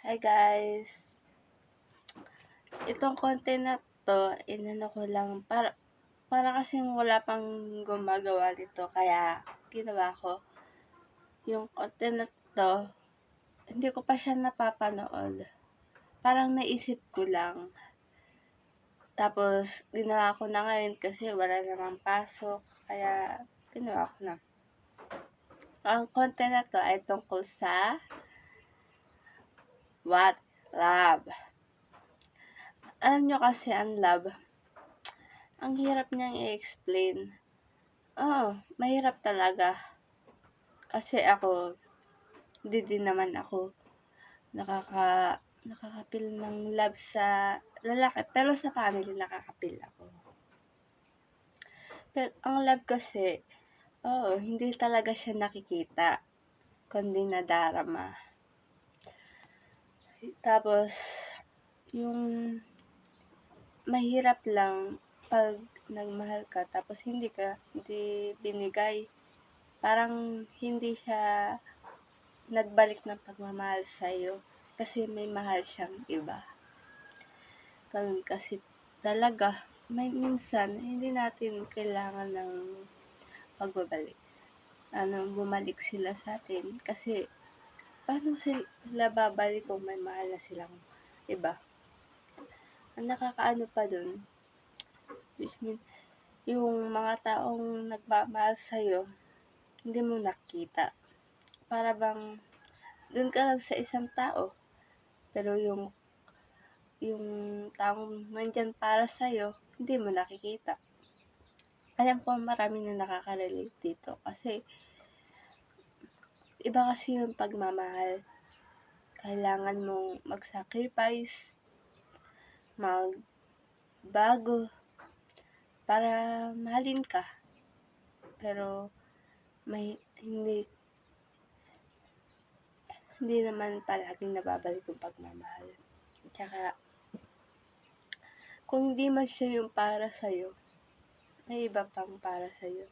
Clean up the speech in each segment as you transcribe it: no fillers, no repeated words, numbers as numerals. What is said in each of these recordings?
Hi guys! Itong content na to, inano ko lang para kasing wala pang gumagawa nito kaya ginawa ko. Yung content na to, hindi ko pa siya napapanood. Parang naisip ko lang. Tapos ginawa ko na ngayon kasi wala namang pasok kaya ginawa ko na. Ang content na to ay tungkol sa what? Love. Alam nyo kasi ang love, ang hirap niyang i-explain. Oo, mahirap talaga. Kasi ako, hindi din naman ako nakakapil ng love sa lalaki. Pero sa family, nakakapil ako. Pero ang love kasi, hindi talaga siya nakikita, kundi nadarama. Tapos, yung mahirap lang pag nagmahal ka tapos hindi binigay. Parang hindi siya nagbalik ng pagmamahal sa'yo kasi may mahal siyang iba. Ganun kasi talaga, may minsan hindi natin kailangan ng pagbabalik. Bumalik sila sa atin kasi paano sila babalik kung may mahal na silang iba? Ang nakakaano pa dun, which means, yung mga taong nagmamahal sa'yo, hindi mo nakita. Para bang dun ka lang sa isang tao, pero yung taong nandyan para sa'yo, hindi mo nakikita. Alam ko marami na nakaka-relate dito kasi iba kasi yung pagmamahal. Kailangan mong mag-sacrifice, magbago, para mahalin ka. Pero hindi naman palaging nababalik yung pagmamahal. Tsaka, kung hindi man siya yung para sa'yo, may iba pang para sa'yo.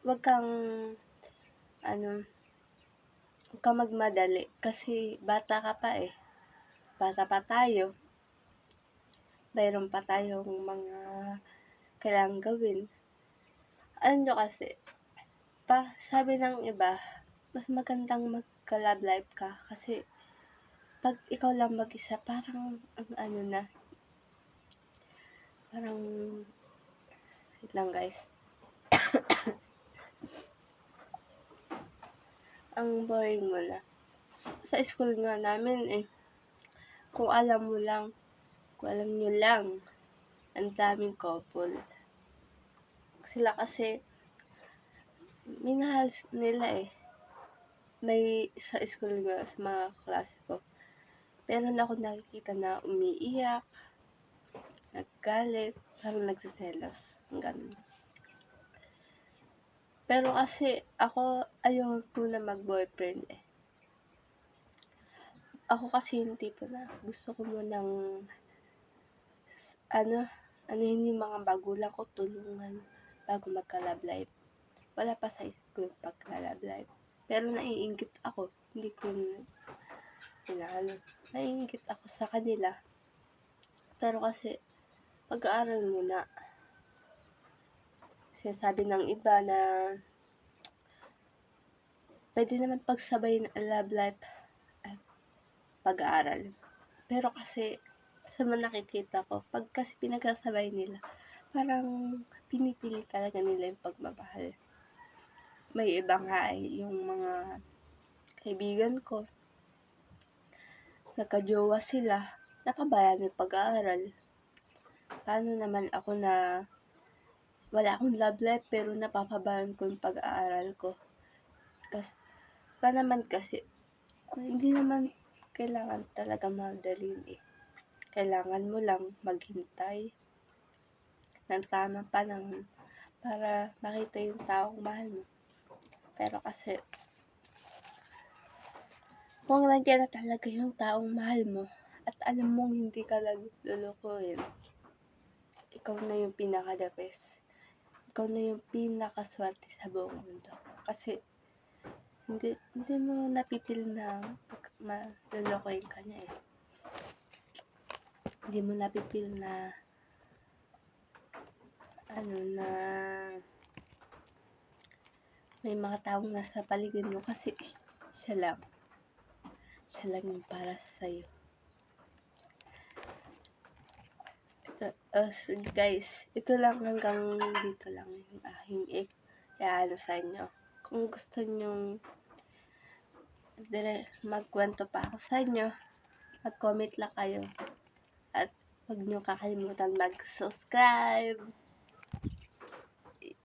Huwag kang magmadali kasi bata ka pa eh. Bata pa tayo. Mayroon pa tayong mga kailangang gawin. Alam nyo kasi, sabi ng iba, mas magandang magka-love life ka kasi pag ikaw lang mag-isa, parang wait lang guys. Ang boring mo na. Sa school nga namin eh, kung alam nyo lang, ang daming couple. Sila kasi, minahal nila eh. May sa school nga, sa mga klase ko, meron ako nakikita na umiiyak, naggalit, parang nagsiselos, ganun. Pero kasi ako, ayoko na mag-boyfriend eh. Ako kasi yung tipo na gusto ko munang yung mga magulang ko, tulungan bago magka-love life. Wala pa sa isip ko yung pagka-love life. Pero naiinggit ako, hindi ko naiinggit ako sa kanila. Pero kasi, pag-aaral muna. Sinasabi ng iba na pwede naman pagsabayin ang love life at pag-aaral. Pero kasi, sa mga nakikita ko, pag kasi pinagsasabay nila, parang pinipili talaga nila yung pagmamahal. May iba nga yung mga kaibigan ko, nagka-jowa sila, napabayaan yung pag-aaral. Paano naman ako na wala akong love life pero napapabayaan ko yung pag-aaral ko? Kasi hindi naman kailangan talaga madalin eh. Kailangan mo lang maghintay ng tamang panahon para makita yung taong mahal mo. Pero kasi, kung nandiyan na talaga yung taong mahal mo at alam mong hindi ka lang lulukuhin, ikaw na yung pinaka-the best. Ikaw na yung pinaka-swerte sa buong mundo. Kasi, hindi mo napipil na malolokohin ka niya eh. Hindi mo napipil na na may mga taong nasa paligid mo kasi siya lang yung para sa'yo. Ito, guys, ito lang, hanggang dito lang yung aking iaano sa inyo. Kung gusto nyong magkwento pa ako sa inyo, mag-comment lang kayo. At huwag nyo kakalimutan mag-subscribe.